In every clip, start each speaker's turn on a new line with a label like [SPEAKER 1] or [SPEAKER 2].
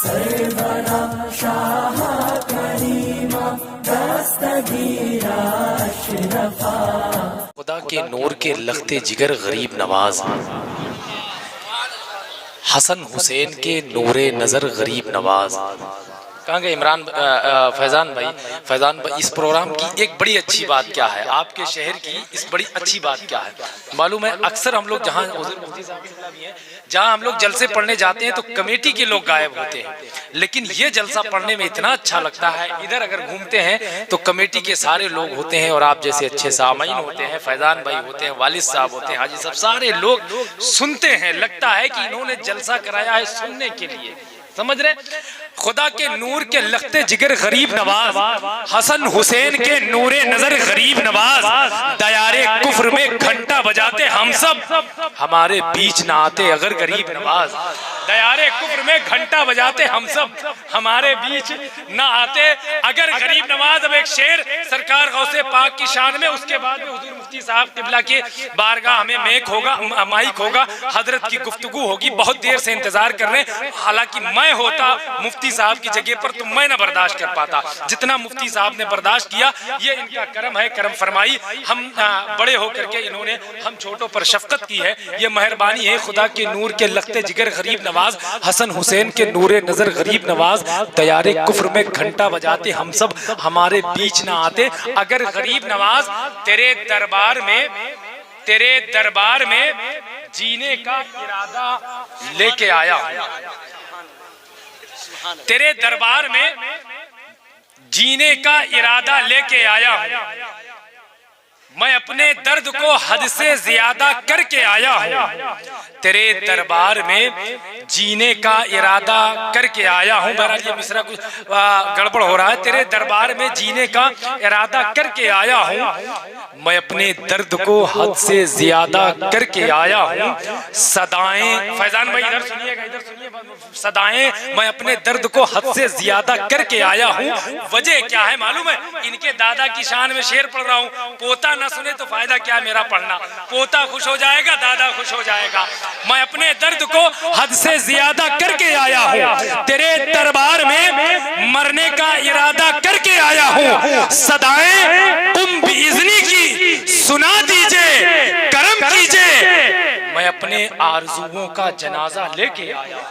[SPEAKER 1] सरवरा शाह करीमा दस्तगीरा अशरफा।
[SPEAKER 2] खुदा के नूर के लखते जिगर गरीब नवाज, हसन हुसैन के नूरे नज़र गरीब नवाज। कहाँ गए इमरान फैज़ान भाई, इस प्रोग्राम की एक बड़ी अच्छी बात क्या है, आपके शहर की इस बड़ी अच्छी बात क्या है मालूम है? अक्सर हम लोग जहाँ जहाँ हम लोग जलसे पढ़ने जाते हैं तो कमेटी के लोग गायब होते हैं, लेकिन ये जलसा पढ़ने में इतना अच्छा लगता है। इधर अगर घूमते हैं तो कमेटी के सारे लोग होते हैं और आप जैसे अच्छे सामाइन होते हैं, फैज़ान भाई होते हैं, वालिद साहब होते हैं, हाजी साहब, सारे लोग सुनते हैं। लगता है कि इन्होंने जलसा कराया है सुनने के लिए, समझ रहे? खुदा के नूर के लखते जिगर गरीब नवाज, हसन हुसैन के नूरे नजर गरीब नवाज, दयारे कुफ्र में घंटा बजाते हम सब, हमारे बीच ना आते अगर गरीब नवाज। दयारे कुफ्र में घंटा बजाते हम सब, हमारे बीच ना आते अगर गरीब नवाज। अब एक शेर सरकार गौसे पाक की शान में, उसके बाद में हुजूर मुफ्ती साहब किबला के बारगाह में माइक होगा, हजरत की गुफ्तगू होगी। बहुत देर से इंतजार कर रहे हैं, हालांकि मैं होता मुफ्ती साहब की जगह पर तो मैं ना बर्दाश्त कर पाता जितना मुफ्ती साहब ने बर्दाश्त किया। ये इनका करम है, करम फरमाई। हम बड़े होकर के इन्होंने हम छोटों पर शफकत की है, ये मेहरबानी है। खुदा के नूर के लखते जिगर गरीब नवाज, हसन हुसैन के नूरे नजर गरीब नवाज, दयारे कुफ्र में घंटा बजाते हम सब, हमारे बीच ना आते अगर गरीब नवाज। तेरे दरबार में जीने का इरादा लेके आया, तेरे दरबार में जीने का इरादा लेके आया हूं, मैं अपने दर्द को हद से ज्यादा करके आया हूं। तेरे दरबार में जीने का इरादा करके आया हूं। बहरहाल ये मिसरा कुछ गड़बड़ हो रहा है। तेरे दरबार में जीने का इरादा करके आया हूं, मैं अपने दर्द को हद से ज्यादा करके आया हूं। सदाएं, फैजान भाई इधर सुनिएगा, इधर सुनिए। सदाएं, मैं अपने दर्द को हद से ज्यादा करके आया हूं। वजह क्या है मालूम है? इनके दादा की शान में शेर पढ़ रहा हूं। पोता ना सुने तो फायदा क्या मेरा पढ़ना, पोता खुश हो जाएगा, दादा खुश हो जाएगा। मैं अपने दर्द को हद से ज्यादा करके आया हूँ, तेरे दरबार में मरने का इरादा करके आया हूँ। सदाएं तुम बिइज़्नी की सुना दीजिए, करम कीजिए, मैं अपने आरज़ुओं का जनाजा लेके आया हूँ।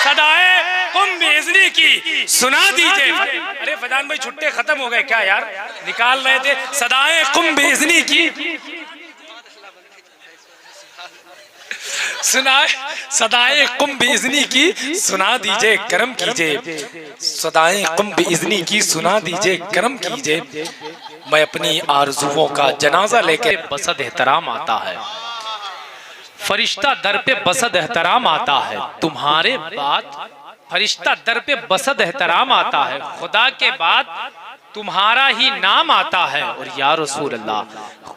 [SPEAKER 2] सदाएं तुम बिइज़्नी की सुना दीजिए। अरे फैजान भाई छुट्टे खत्म हो गए क्या यार, निकाल रहे थे। सदाएं तुम बिइज़्नी की सुनाए, सदाएं कुम बिइज़्नी की सुना दीजिए, करम कीजिए। सदाएं कुम बिइज़्नी की सुना दीजिए, करम कीजिए, मैं अपनी आरज़ुओं का जनाजा लेके। बसद एहतराम आता है, फरिश्ता दर पे बसद एहतराम आता है, तुम्हारे बाद फरिश्ता दर पे बसद एहतराम आता है, खुदा के बाद तुम्हारा ही नाम आता है। और या रसूल अल्लाह,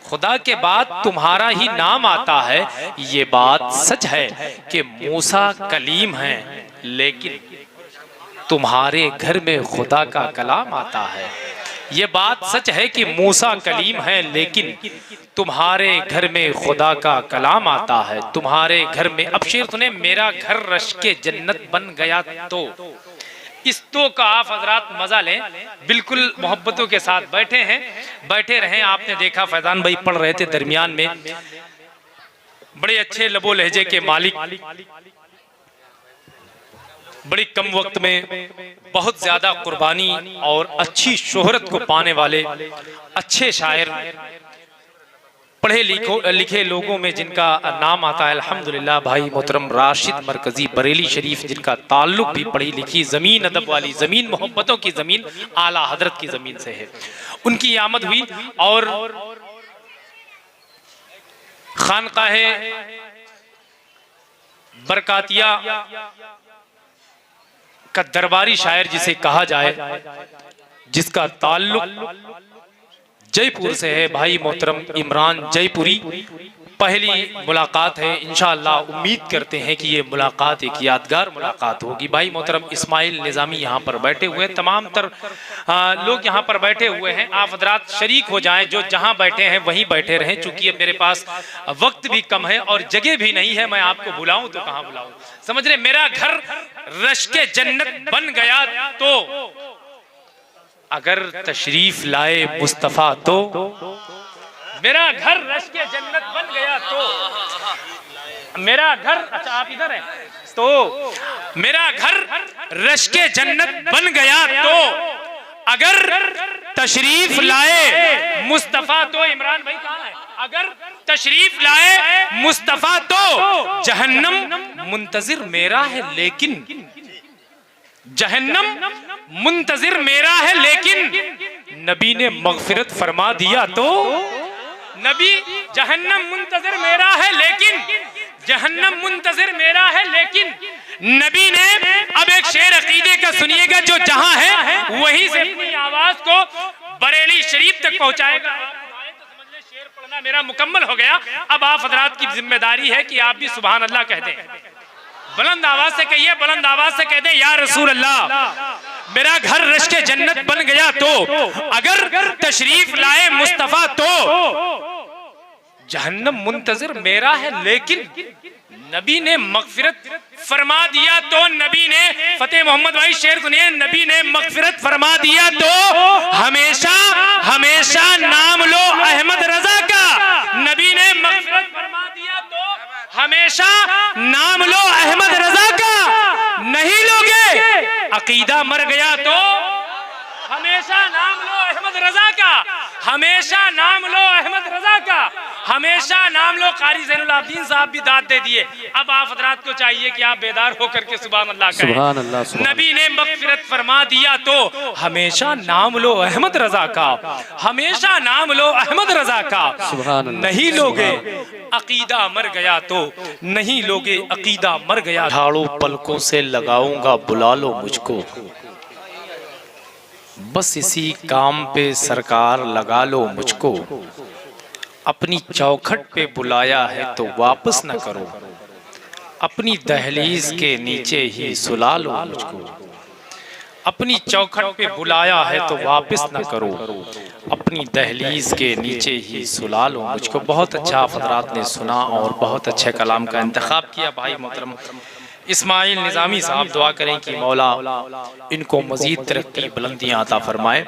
[SPEAKER 2] खुदा के बाद तुम्हारा ही नाम आता है। ये बात सच है कि मूसा कलीम है, लेकिन तुम्हारे घर में खुदा का कलाम आता है। ये बात सच है कि मूसा कलीम है, लेकिन तुम्हारे घर में खुदा का कलाम आता है। तुम्हारे घर में, अब शेर सुने, मेरा घर रश्के जन्नत बन गया तो। इस तो का आप हजरात मजा लें, बिल्कुल मोहब्बतों के साथ बैठे हैं, बैठे रहें। आपने देखा फैजान भाई पढ़ रहे थे, दरमियान में बड़े अच्छे लबो लहजे के मालिक, बड़ी कम वक्त में बहुत ज्यादा कुर्बानी और अच्छी शोहरत को पाने वाले अच्छे शायर, पढ़े लिखे लोगों में जिनका नाम आता है अल्हम्दुलिल्लाह भाई मोहतरम राशिद मरकजी बरेली शरीफ, जिनका ताल्लुक भी पढ़ी लिखी ज़मीन अदब वाली ज़मीन, मोहब्बतों की ज़मीन, आला हजरत की ज़मीन से है। उनकी आमद हुई और खानकाहे बरकातिया का दरबारी शायर जिसे कहा जाए, जिसका ताल्लुक जयपुर से है, भाई मोहतरम इमरान जयपुरी, पहली मुलाकात है। इंशाअल्लाह उम्मीद करते हैं कि ये मुलाकात एक यादगार मुलाकात होगी। भाई मोहतरम इस्माइल निज़ामी यहाँ पर बैठे हुए, तमाम तर लोग यहाँ पर बैठे हुए हैं। आप हजरात शरीक हो जाएं, जो जहाँ बैठे हैं वहीं बैठे रहें, चूंकि अब मेरे पास वक्त भी कम है और जगह भी नहीं है। मैं आपको बुलाऊं तो कहाँ बुलाऊं, समझ रहे। मेरा घर रश्के जन्नत बन गया तो अगर तशरीफ लाए मुस्तफा तो, मेरा घर रश्के जन्नत बन गया तो, मेरा घर, अच्छा आप इधर हैं, तो मेरा घर रश्के जन्नत बन गया तो अगर तशरीफ लाए मुस्तफा तो, इमरान भाई कहाँ है, अगर तशरीफ लाए मुस्तफा तो जहन्नम मुंतजिर मेरा है लेकिन, जहन्नम मुंतजिर मेरा है लेकिन नबी ने मगफिरत फरमा दिया तो, नबी जहन्नम मुंतजिर मेरा है लेकिन, जहन्नम मुंतजिर मेरा है लेकिन नबी ने, अब एक शेर अकीदे का सुनिएगा जो जहां है वहीं से अपनी आवाज को बरेली शरीफ तक पहुंचाएगा। शेर पढ़ना मेरा मुकम्मल हो गया। अब आप हजरात की जिम्मेदारी है कि आप भी सुभान अल्लाह कह दें, बुलंद आवाज से कहिए, बुलंद आवाज से कह दें या रसूल अल्लाह मेरा घर रश्के जन्नत बन गया तो अगर तशरीफ लाए मुस्तफा तो जहन्नम मुंतजिर मेरा है लेकिन नबी ने मगफिरत फरमा दिया तो, नबी ने, फतेह मोहम्मद भाई शेर सुनिए, नबी ने मगफिरत फरमा दिया तो हमेशा हमेशा नाम लो अहमद रजा का, नबी ने मगफिरत फरमा दिया तो हमेशा नाम लो अहमद रजा का, नहीं लोगे अकीदा मर गया तो हमेशा नाम लो अहमद रजा का, हमेशा नाम लो अहमद रजा का, हमेशा नाम लो। कारी ज़ैनुल आबिदीन साहब भी दाद दे दिए। अब आप हजरात को चाहिए कि आप बेदार होकर के सुभान अल्लाह कहें। सुभान अल्लाह। नबी ने मगफिरत फरमा दिया तो हमेशा नाम लो अहमद रजा का, हमेशा नाम लो अहमद रजा का, नहीं लोगे अकीदा मर गया तो, नहीं लोगे अकीदा मर गया। झाड़ू पलकों से लगाऊंगा बुला लो मुझको, बस इसी काम पे सरकार लगा लो मुझको, अपनी चौखट पे बुलाया है तो वापस न करो, अपनी दहलीज के नीचे ही सुला लो मुझको, अपनी चौखट पे बुलाया है तो वापस न करो, अपनी दहलीज के नीचे ही सुला लो मुझको। बहुत अच्छा हजरात ने सुना और बहुत अच्छे कलाम का इंतखाब किया भाई मोहतरम इस्माइल निज़ामी साहब। दुआ करें कि मौला इनको मजीद तरक्की बुलंदियां अता फरमाए।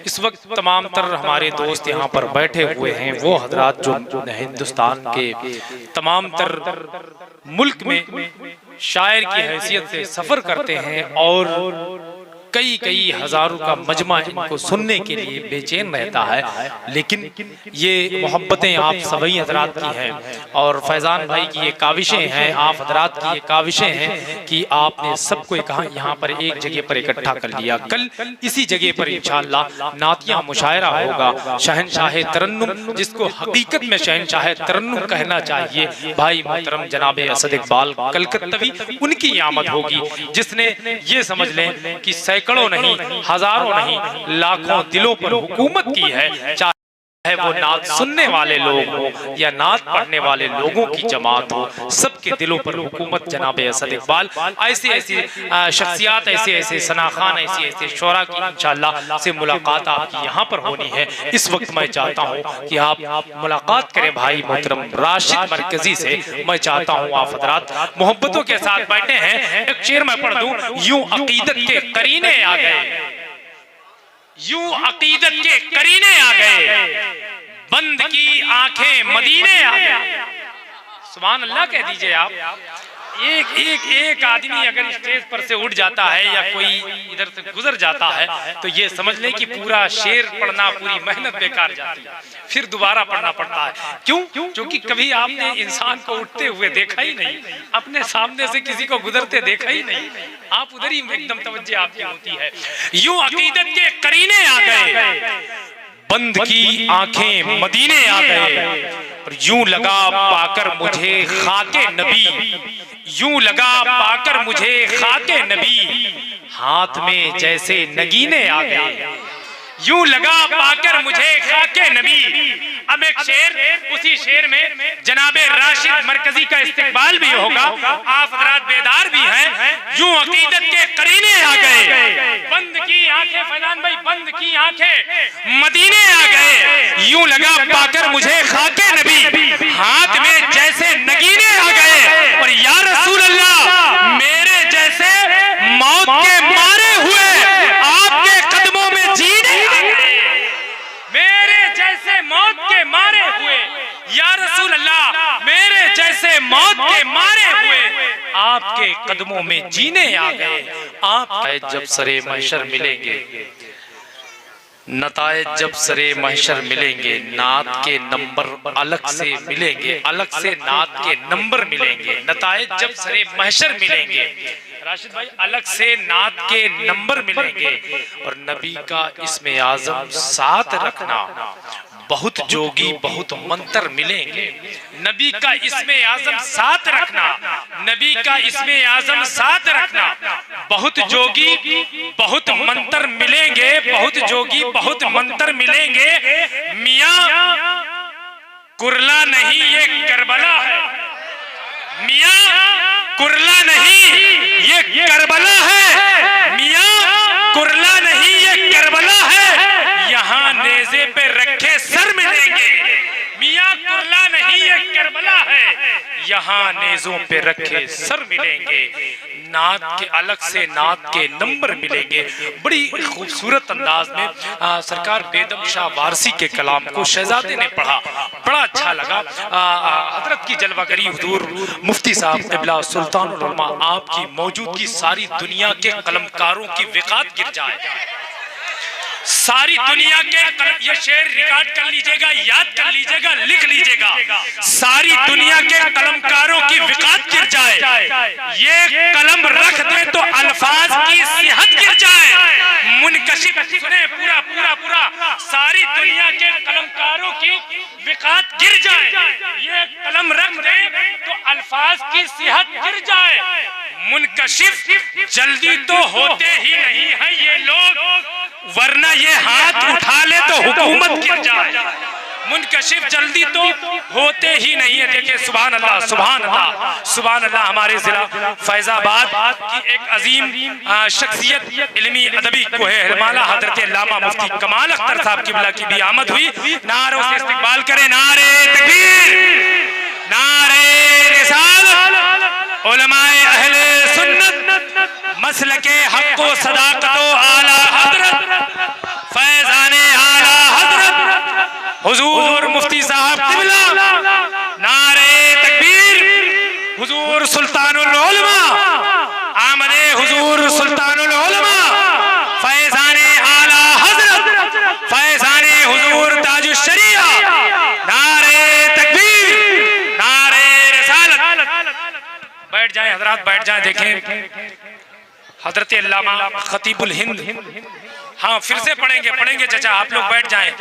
[SPEAKER 2] इस वक्त तमाम तर हमारे दोस्त यहाँ पर बैठे हुए हैं, वो हजरात जो हिंदुस्तान के तमाम तर मुल्क में शायर की हैसियत से सफ़र करते हैं और कई कई हजारों का मजमा इनको सुनने के लिए बेचैन रहता है, लेकिन ये मोहब्बतें आप सभी हजरात की हैं और फैज़ान भाई की ये काविशें हैं, आप हजरात की ये काविशें हैं कि आपने सबको कहा यहाँ पर एक जगह पर इकट्ठा कर लिया। कल इसी जगह पर इंशाअल्लाह नातिया मुशायरा होगा। शहनशाह तरन्नुम, जिसको हकीकत में शहनशाह तरन्नुम कहना चाहिए, भाई मोहतरम जनाब असद इकबाल कलकत्तवी, उनकी आमद होगी, जिसने ये समझ लें कि सैकड़ों नहीं, हजारों नहीं, लाखों दिलों पर हुकूमत की है। चाहे वो नात सुनने वाले लोग हो या नात पढ़ने वाले लोगों की जमात हो, सबके दिलों पर हुकूमत जनाब असद इकबाल। ऐसे ऐसे शख्सियात, ऐसे ऐसे सना खान, ऐसे ऐसे शोरा की इंशाअल्लाह से मुलाकात आपकी यहाँ पर होनी है। इस वक्त मैं चाहता हूँ कि आप मुलाकात करें भाई मोहतरम राशिद मरकजी से। मैं चाहता हूँ आप हजरात मोहब्बतों के साथ बैठे हैं। एक शेर मैं पढ़ दूं, यूं अकीदत के करीने आ गए, यूं अकीदत के करीने आ गए, बंद की आंखें मदीने आ गए। सुभान अल्लाह कह दीजिए आप। एक आदमी अगर स्टेज पर से उठ जाता है या कोई इधर से गुजर जाता है तो ये समझ लें कि पूरा शेर पढ़ना, पूरी मेहनत बेकार जाती है, फिर दोबारा पढ़ना पड़ता है। क्यों? क्योंकि कभी आपने इंसान को उठते हुए देखा ही नहीं, अपने सामने से किसी को गुजरते देखा ही नहीं, आप उधर ही एकदम तवज्जो आपकी होती है। यूं अकीदत के करीने आ गए, बंद की आंखें मदीने आ गए, और यूं लगा पाकर मुझे खाके नबी, यूं लगा पाकर मुझे खाके नबी, हाथ में जैसे नगीने आ गए, यूं लगा पाकर मुझे खाके नबी। अब एक शेर, उसी शेर में जनाबे राशिद मरकजी का इस्तिकबाल भी होगा। आप हजरात बेदार भी हैं। यूं अकीदत के करीने आ गए, बंद की आंखें फैजान भाई, बंद की आंखें मदीने आ गए। यूं लगा पाकर मुझे खाके नबी, हाथ में जैसे नगीने आ गए। और या रसूल अल्लाह, मेरे जैसे मौत के मारे हुए आपके कदमों में जीने आ गए। मेरे जैसे मौत के मारे हुए, या रसूल अल्लाह, मेरे जैसे मौत के मारे हुए आपके कदमों में जीने आ गए। आप जब सरे महशर मिलेंगे, नताए जब सरे महशर मिलेंगे, नात के नंबर अलग से मिलेंगे, अलग से नात के नंबर मिलेंगे। नताए जब सरे महशर मिलेंगे, राशिद भाई, अलग से नात के नंबर मिलेंगे। और नबी का इसमें आजम साथ रखना, बहुत जोगी बहुत मंत्र मिलेंगे। नबी का इसमें आजम साथ रखना, नबी का इसमें आजम साथ रखना, बहुत जोगी बहुत मंत्र मिलेंगे, बहुत जोगी बहुत मंत्र मिलेंगे। मियां कुरला नहीं ये करबला है, मियां कुरला नहीं ये करबला है, मियां कुरला नहीं ये करबला है। यहाँ नेज़े पे रखे सर मिलेंगे, मियां कुरला नहीं ये करबला है, यहाँ नेज़ों पे रखे सर मिलेंगे। नात के अलग से नात के नंबर मिलेंगे। बड़ी खूबसूरत अंदाज में सरकार बेदम शाह वारसी के कलाम को शहजादे ने पढ़ा, बड़ा अच्छा लगा। हजरत की जलवागरी हुजूर मुफ्ती साहब क़िबला सुल्तानुल उलमा, आपकी मौजूदगी सारी दुनिया के कलमकारों की विकात गिर जाए। सारी दुनिया के ये शेर रिकॉर्ड कर लीजिएगा, याद कर लीजिएगा, लिख लीजिएगा। सारी दुनिया के कलमकारों की विकात गिर जाए, ये कलम रख दे तो अल्फाज की सेहत गिर जाए। मुनकशिफ सुने पूरा पूरा पूरा, सारी दुनिया के कलमकारों की विकात गिर जाए, ये कलम रख दे तो अल्फाज की सेहत गिर जाए। मुनकशिफ जल्दी तो होते ही नहीं है ये लोग, वरना ये हाथ उठा ले तो हुकूमत गिर जाए। मुनकशिफ जल्दी तो होते ही नहीं है। देखिए सुभान अल्लाह, सुभान अल्लाह, सुभान अल्लाह। हमारे जिला फैजाबाद की एक अजीम शख्सियत इल्मी अदबी को है हिलमाला हजरत अल्लामा मुफ्ती कमाल अख्तर साहब क़िबला की भी आमद हुई। नारों से इस्तकबाल करें, नारे तकबीर, नारे रिसालत, उलमाए अहले सुन्नत, मसलके हक़ व सदाक़त व आला हज़रत फैज़ाने आला हज़रत हुजूर मुफ्ती साहब क़िबला, नारे तकबीर, हुजूर सुल्तानुल उलमा, आमदे हुजूर सुल्तानुल उलमा, फैज़ाने आला हज़रत, फैज़ाने हुजूर ताजुश शरिया, नारे तकबीर, नारे रिसालत। बैठ जाएं हजरात, बैठ जाएं। देखें हजरत अल्लामा खतीबुल हिंद, हाँ फिर से पढ़ेंगे चाचा, आप लोग बैठ जाएं।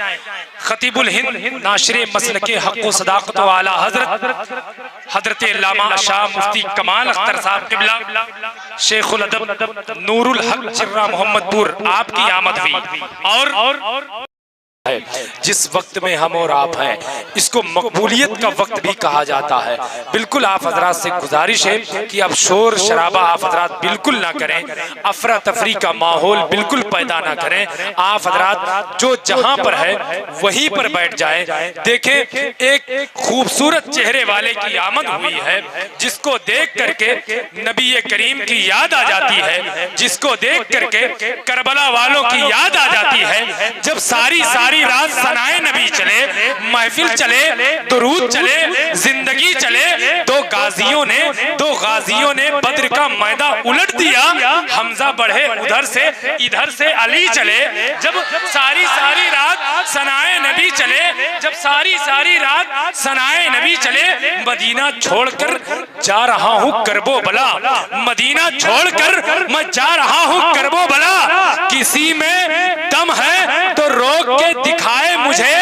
[SPEAKER 2] खतीबुल हिंद नाशिरे मसलके हक़ व सदाक़त व आला हज़रत हजरत अल्लामा शाह मुफ्ती कमाल अख्तर साहब क़िबला शेखुल अदब नूरुल हक चिर्रा मोहम्मदपुर, आपकी आमद हुई। और जिस वक्त में हम और आप हैं, इसको मकबूलियत का वक्त भी कहा जाता है। बिल्कुल आप हजरात से गुजारिश है कि अब शोर शराबा आप हजरात बिल्कुल ना करें, अफरा तफरी का माहौल बिल्कुल पैदा ना करें। आप हजरात जो जहां पर है वहीं पर बैठ जाएं। देखें एक खूबसूरत चेहरे वाले की आमद हुई है, जिसको देख करके नबी करीम की याद आ जाती है, जिसको देख करके करबला वालों की याद आ जाती है। जब सारी रात सनाए नबी चले, महफिल चले, दुरूद चले, जिंदगी चले, दो गाजियों ने बद्र का मैदान उलट दिया। हमजा बढ़े उधर से, इधर से अली चले। जब सारी रात सनाए नबी चले, जब सारी रात सनाए नबी चले, मदीना छोड़कर जा रहा हूँ करबो बला, मदीना छोड़कर मैं जा रहा हूँ करबो बला। किसी में दम है तो रोक के दिखाए मुझे,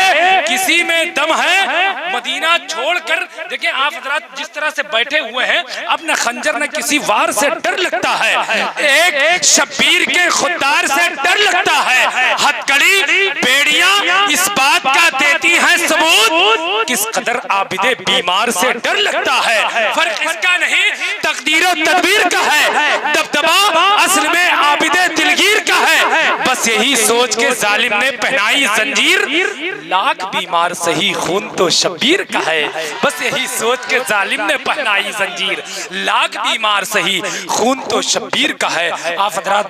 [SPEAKER 2] किसी में दम है मदीना मदीना छोड़कर देखिए आप हजरात जिस तरह से बैठे हुए हैं, अब न खंजर न किसी वार से डर लगता है, एक शब्बीर के खुददार से डर लगता है। हथकड़ी बेड़ियां इस बात का देती हैं सबूत, किस कदर आबिदे बीमार से डर लगता है। फर्क इसका नहीं तकदीर और तदबीर का है, दबदबा असल में आबिदे दिलगीर का है। बस यही सोच के जालिम ने पहनाई जंजीर, लाख बीमार सही खून तो शब्बीर का है। बस यही सोच के जालिम ने पहनाई जंजीर, लाख बीमार सही खून तो शब्बीर का है। आप हजरात